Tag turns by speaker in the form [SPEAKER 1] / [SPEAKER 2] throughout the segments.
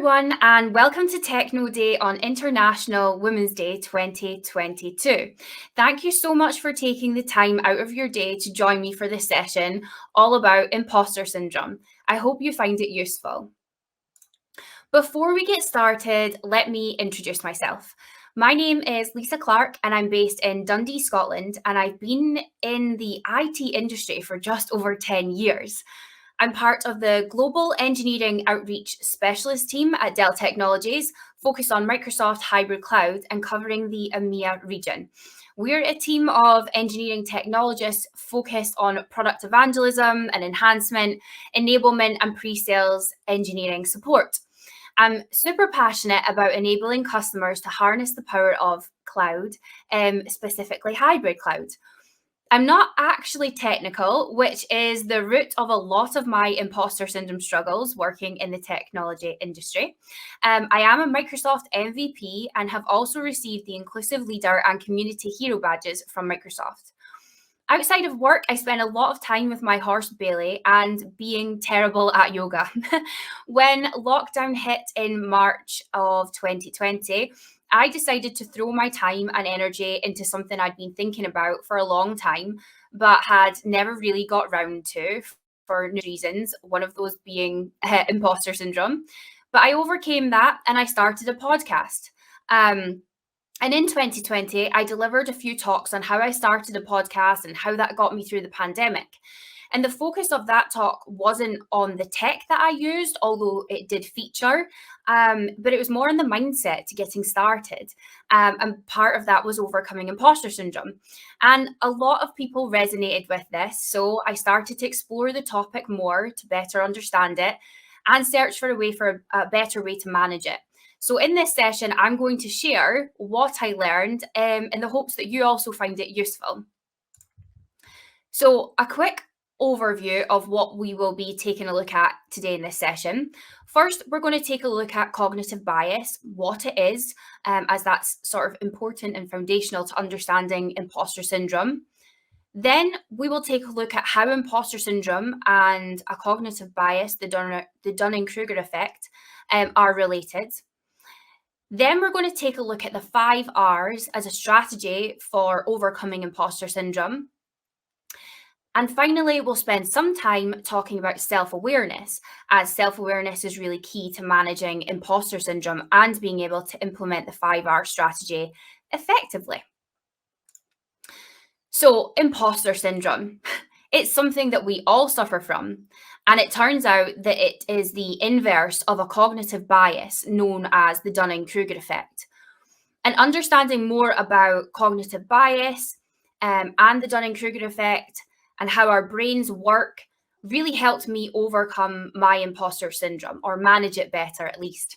[SPEAKER 1] everyone, and welcome to Techno Day on International Women's Day 2022. Thank you so much for taking the time out of your day to join me for this session all about imposter syndrome. I hope you find it useful. Before we get started, let me introduce myself. My name is Lisa Clark and I'm based in Dundee, Scotland, and I've been in the IT industry for just over 10 years. I'm part of the Global Engineering Outreach Specialist team at Dell Technologies, focused on Microsoft Hybrid Cloud and covering the EMEA region. We're a team of engineering technologists focused on product evangelism and enhancement, enablement, and pre-sales engineering support. I'm super passionate about enabling customers to harness the power of cloud, specifically hybrid cloud. I'm not actually technical, which is the root of a lot of my imposter syndrome struggles working in the technology industry. I am a Microsoft MVP and have also received the Inclusive Leader and Community Hero badges from Microsoft. Outside of work, I spend a lot of time with my horse Bailey and being terrible at yoga. When lockdown hit in March of 2020, I decided to throw my time and energy into something I'd been thinking about for a long time, but had never really got round to for reasons, one of those being imposter syndrome. But I overcame that and I started a podcast. And in 2020, I delivered a few talks on how I started a podcast and how that got me through the pandemic. And the focus of that talk wasn't on the tech that I used, although it did feature, but it was more on the mindset to getting started. And part of that was overcoming imposter syndrome. And a lot of people resonated with this. So I started to explore the topic more to better understand it and search for a better way to manage it. So in this session, I'm going to share what I learned in the hopes that you also find it useful. So a quick overview of what we will be taking a look at today in this session. First, we're going to take a look at cognitive bias, what it is, as that's sort of important and foundational to understanding imposter syndrome. Then we will take a look at how imposter syndrome and a cognitive bias, the Dunning-Kruger effect, are related. Then we're going to take a look at the 5 R's as a strategy for overcoming imposter syndrome. And finally, we'll spend some time talking about self-awareness, as self-awareness is really key to managing imposter syndrome and being able to implement the 5R strategy effectively. So, imposter syndrome, it's something that we all suffer from. And it turns out that it is the inverse of a cognitive bias known as the Dunning-Kruger effect. And understanding more about cognitive bias and the Dunning-Kruger effect and how our brains work really helped me overcome my imposter syndrome, or manage it better at least.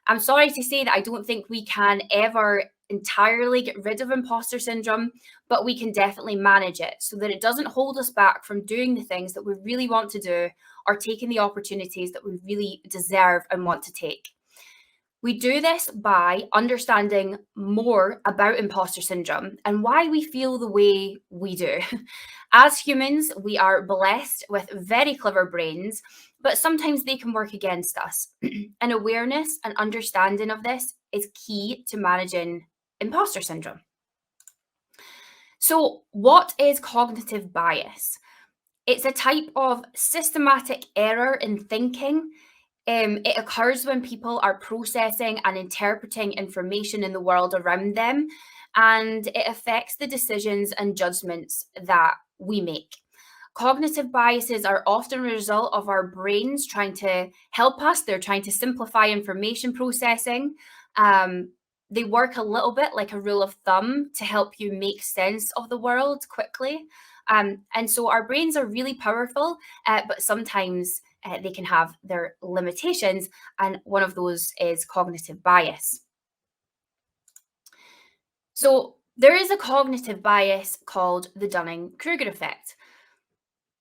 [SPEAKER 1] I'm sorry to say that I don't think we can ever entirely get rid of imposter syndrome, but we can definitely manage it so that it doesn't hold us back from doing the things that we really want to do or taking the opportunities that we really deserve and want to take. We do this by understanding more about imposter syndrome and why we feel the way we do. As humans, we are blessed with very clever brains, but sometimes they can work against us. And awareness and understanding of this is key to managing imposter syndrome. So, what is cognitive bias? It's a type of systematic error in thinking. It occurs when people are processing and interpreting information in the world around them, and it affects the decisions and judgments that we make. Cognitive biases are often a result of our brains trying to help us. They're trying to simplify information processing. They work a little bit like a rule of thumb to help you make sense of the world quickly. And so our brains are really powerful, but sometimes they can have their limitations, and one of those is cognitive bias. So there is a cognitive bias called the Dunning-Kruger effect.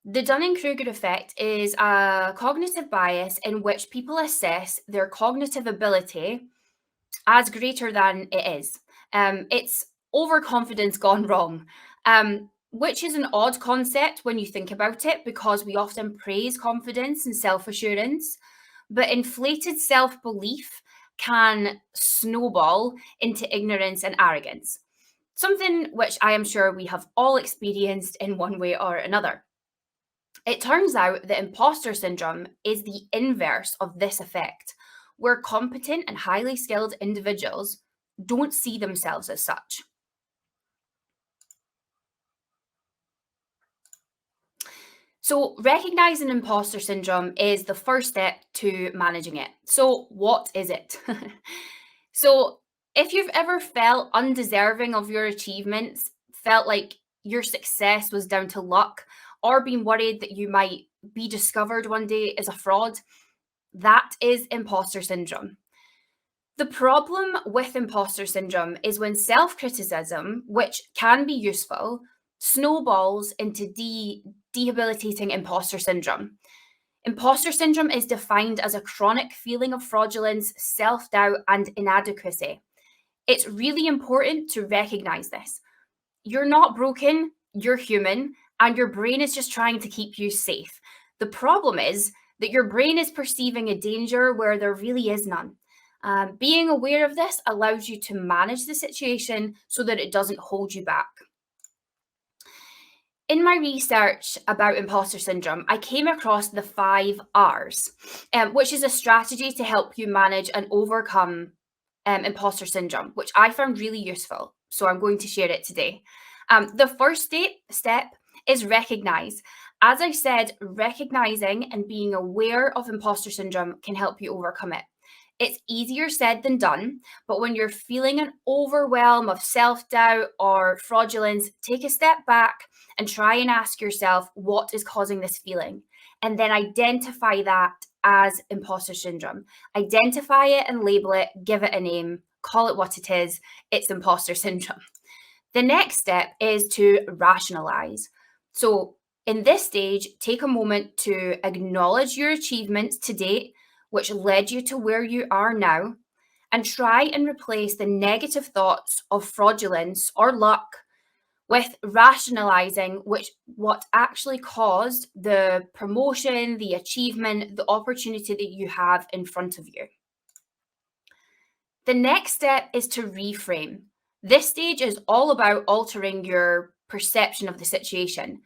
[SPEAKER 1] The Dunning-Kruger effect is a cognitive bias in which people assess their cognitive ability as greater than it is. It's overconfidence gone wrong. Which is an odd concept when you think about it, because we often praise confidence and self-assurance. But inflated self belief can snowball into ignorance and arrogance, something which I am sure we have all experienced in one way or another. It turns out that imposter syndrome is the inverse of this effect, where competent and highly skilled individuals don't see themselves as such. So, recognizing imposter syndrome is the first step to managing it. So, what is it? So, if you've ever felt undeserving of your achievements, felt like your success was down to luck, or been worried that you might be discovered one day as a fraud, that is imposter syndrome. The problem with imposter syndrome is when self criticism, which can be useful, snowballs into debilitating imposter syndrome. Imposter syndrome is defined as a chronic feeling of fraudulence, self doubt, and inadequacy. It's really important to recognize this. You're not broken, you're human, and your brain is just trying to keep you safe. The problem is that your brain is perceiving a danger where there really is none. Being aware of this allows you to manage the situation so that it doesn't hold you back. In my research about imposter syndrome, I came across the 5 R's, which is a strategy to help you manage and overcome imposter syndrome, which I found really useful. So I'm going to share it today. The first step is recognize. As I said, recognizing and being aware of imposter syndrome can help you overcome it. It's easier said than done, but when you're feeling an overwhelm of self doubt or fraudulence, take a step back and try and ask yourself what is causing this feeling. And then identify that as imposter syndrome. Identify it and label it, give it a name, call it what it is. It's imposter syndrome. The next step is to rationalize. So, in this stage, take a moment to acknowledge your achievements to date, which led you to where you are now, and try and replace the negative thoughts of fraudulence or luck with rationalizing what actually caused the promotion, the achievement, the opportunity that you have in front of you. The next step is to reframe. This stage is all about altering your perception of the situation.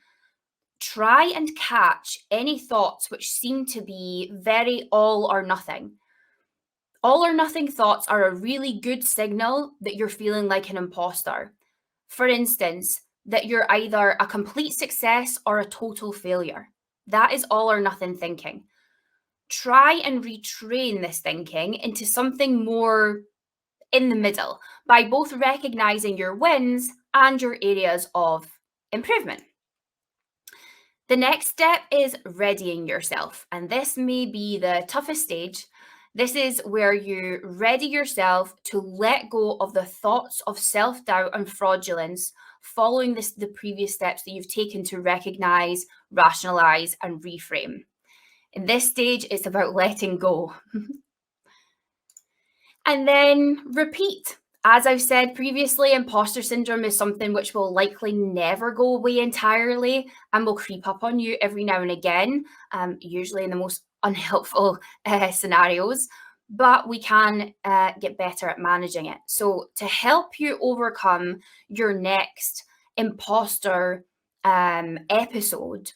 [SPEAKER 1] Try and catch any thoughts which seem to be very all or nothing. All or nothing thoughts are a really good signal that you're feeling like an imposter. For instance, that you're either a complete success or a total failure. That is all or nothing thinking. Try and retrain this thinking into something more in the middle by both recognizing your wins and your areas of improvement. The next step is readying yourself, and this may be the toughest stage. This is where you ready yourself to let go of the thoughts of self doubt and fraudulence following the previous steps that you've taken to recognize, rationalize, and reframe. In this stage, it's about letting go. And then repeat. As I've said previously, imposter syndrome is something which will likely never go away entirely and will creep up on you every now and again, usually in the most unhelpful scenarios. But we can get better at managing it. So, to help you overcome your next imposter episode,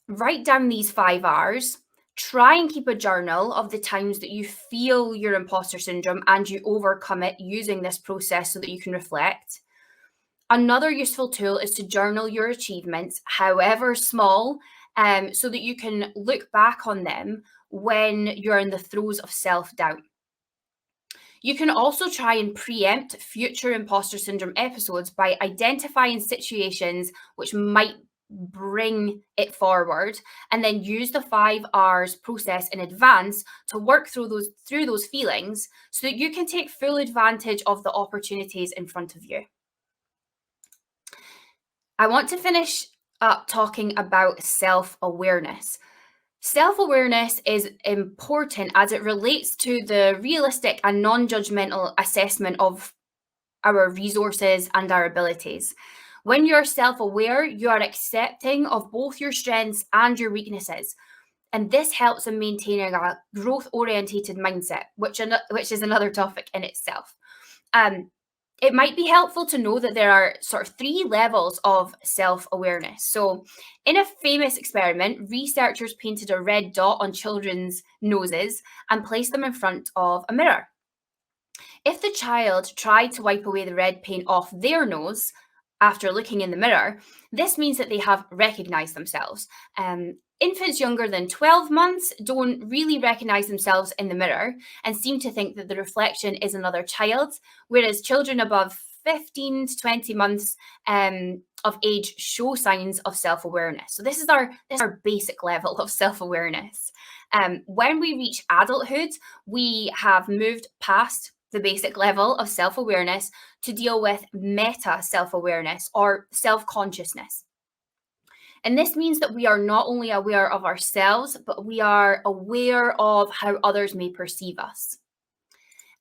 [SPEAKER 1] write down these 5 R's. Try and keep a journal of the times that you feel your imposter syndrome and you overcome it using this process so that you can reflect. Another useful tool is to journal your achievements, however small, so that you can look back on them when you're in the throes of self doubt. You can also try and preempt future imposter syndrome episodes by identifying situations which might bring it forward and then use the 5 R's process in advance to work through those feelings so that you can take full advantage of the opportunities in front of you. I want to finish up talking about self-awareness. Self-awareness is important as it relates to the realistic and non-judgmental assessment of our resources and our abilities. When you're self-aware, you are accepting of both your strengths and your weaknesses. And this helps in maintaining a growth orientated mindset, which is another topic in itself. Um, it might be helpful to know that there are sort of three levels of self awareness. So, in a famous experiment, researchers painted a red dot on children's noses and placed them in front of a mirror. If the child tried to wipe away the red paint off their nose after looking in the mirror, this means that they have recognized themselves. Infants younger than 12 months don't really recognize themselves in the mirror and seem to think that the reflection is another child, whereas children above 15 to 20 months of age show signs of self-awareness. So this is our basic level of self-awareness. When we reach adulthood, we have moved past the basic level of self-awareness to deal with meta self-awareness or self-consciousness. And this means that we are not only aware of ourselves, but we are aware of how others may perceive us.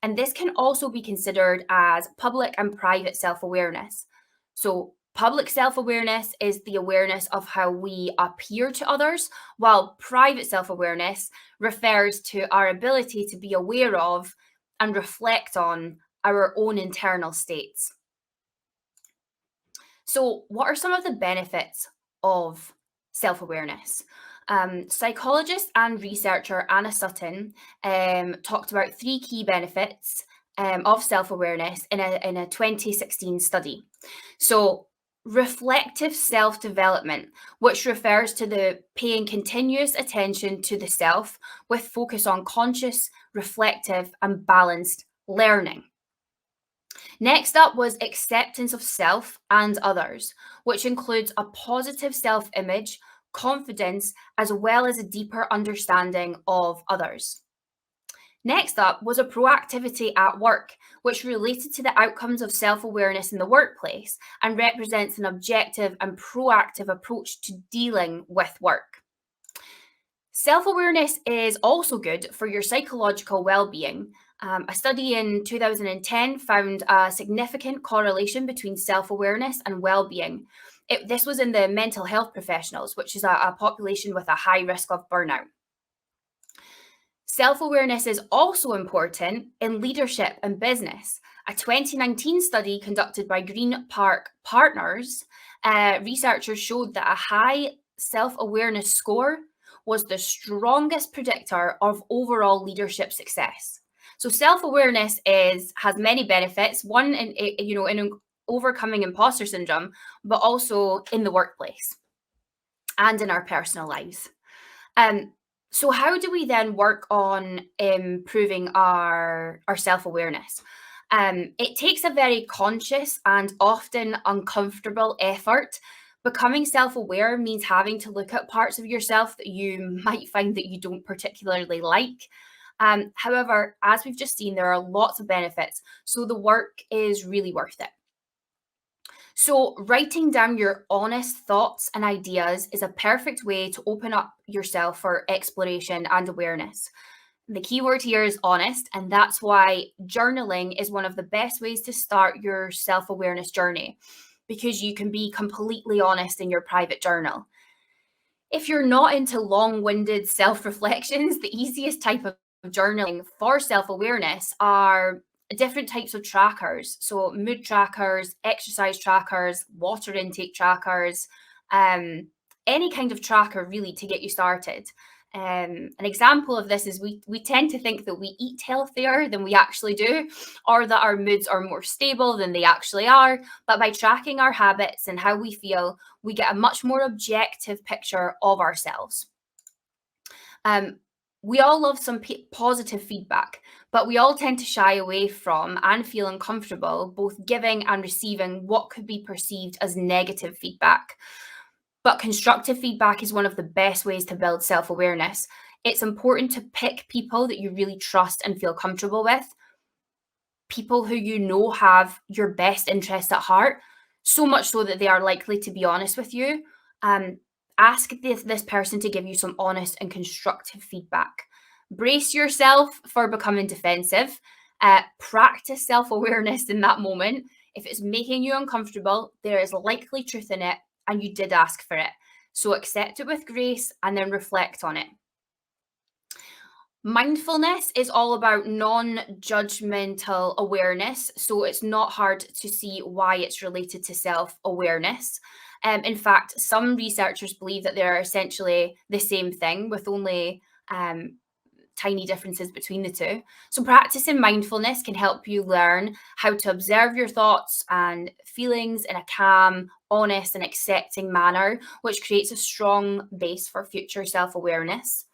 [SPEAKER 1] And this can also be considered as public and private self-awareness. So public self-awareness is the awareness of how we appear to others, while private self-awareness refers to our ability to be aware of and reflect on our own internal states. So, what are some of the benefits of self awareness? Psychologist and researcher Anna Sutton talked about three key benefits of self awareness in a 2016 study. So, reflective self development, which refers to the paying continuous attention to the self with focus on conscious, reflective, and balanced learning. Next up was acceptance of self and others, which includes a positive self image, confidence, as well as a deeper understanding of others. Next up was a proactivity at work, which related to the outcomes of self awareness in the workplace and represents an objective and proactive approach to dealing with work. Self awareness is also good for your psychological well being. A study in 2010 found a significant correlation between self awareness and well being. This was in the mental health professionals, which is a population with a high risk of burnout. Self awareness is also important in leadership and business. A 2019 study conducted by Green Park Partners, researchers showed that a high self awareness score was the strongest predictor of overall leadership success. So self-awareness has many benefits. One in overcoming imposter syndrome, but also in the workplace and in our personal lives. So how do we then work on improving our self-awareness? It takes a very conscious and often uncomfortable effort. Becoming self-aware means having to look at parts of yourself that you might find that you don't particularly like. However, as we've just seen, there are lots of benefits, so the work is really worth it. So, writing down your honest thoughts and ideas is a perfect way to open up yourself for exploration and awareness. The key word here is honest, and that's why journaling is one of the best ways to start your self awareness journey because you can be completely honest in your private journal. If you're not into long winded self reflections, the easiest type of journaling for self awareness are different types of trackers. So, mood trackers, exercise trackers, water intake trackers, any kind of tracker really to get you started. An example of this is we tend to think that we eat healthier than we actually do, or that our moods are more stable than they actually are. But by tracking our habits and how we feel, we get a much more objective picture of ourselves. We all love some positive feedback, but we all tend to shy away from and feel uncomfortable both giving and receiving what could be perceived as negative feedback. But constructive feedback is one of the best ways to build self awareness. It's important to pick people that you really trust and feel comfortable with, people who you know have your best interest at heart, so much so that they are likely to be honest with you. Ask this person to give you some honest and constructive feedback. Brace yourself for becoming defensive. Practice self awareness in that moment. If it's making you uncomfortable, there is likely truth in it and you did ask for it. So accept it with grace and then reflect on it. Mindfulness is all about non judgmental awareness. So it's not hard to see why it's related to self awareness. In fact, some researchers believe that they're essentially the same thing with only tiny differences between the two. So, practicing mindfulness can help you learn how to observe your thoughts and feelings in a calm, honest, and accepting manner, which creates a strong base for future self awareness.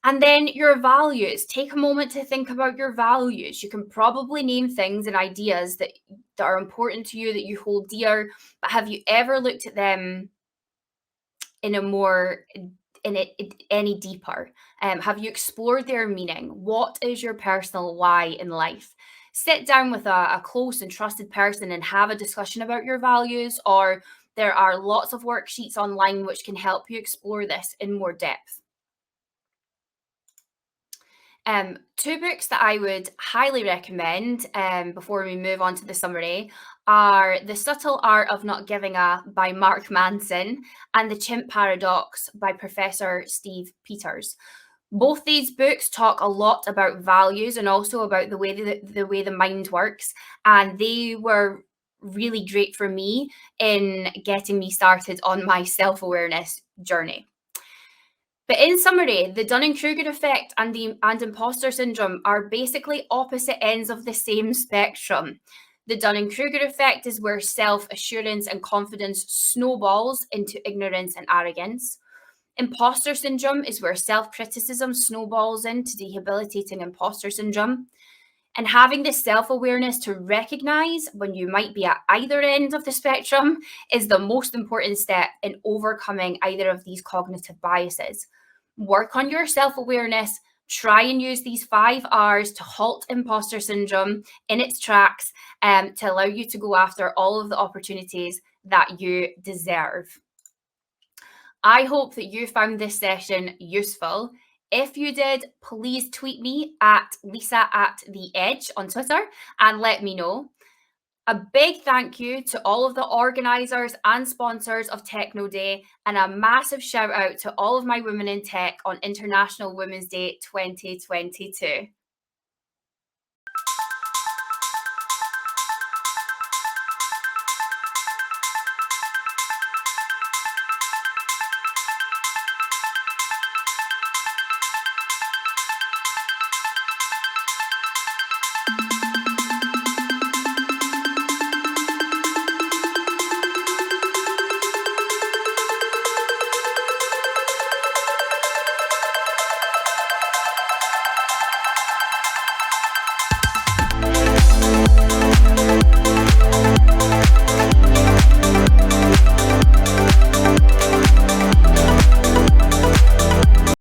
[SPEAKER 1] And then your values. Take a moment to think about your values. You can probably name things and ideas that are important to you that you hold dear, but have you ever looked at them in a more in it any deeper? Have you explored their meaning? What is your personal why in life? Sit down with a close and trusted person and have a discussion about your values, or there are lots of worksheets online which can help you explore this in more depth. Two books that I would highly recommend before we move on to the summary are The Subtle Art of Not Giving a by Mark Manson and The Chimp Paradox by Professor Steve Peters. Both these books talk a lot about values and also about the way the mind works, and they were really great for me in getting me started on my self-awareness journey. But in summary, the Dunning-Kruger effect and imposter syndrome are basically opposite ends of the same spectrum. The Dunning-Kruger effect is where self-assurance and confidence snowballs into ignorance and arrogance. Imposter syndrome is where self-criticism snowballs into debilitating imposter syndrome. And having this self awareness to recognize when you might be at either end of the spectrum is the most important step in overcoming either of these cognitive biases. Work on your self awareness. Try and use these 5 R's to halt imposter syndrome in its tracks, to allow you to go after all of the opportunities that you deserve. I hope that you found this session useful. If you did, please tweet me at Lisa at the Edge on Twitter and let me know. A big thank you to all of the organisers and sponsors of Techno Day, and a massive shout out to all of my women in tech on International Women's Day 2022.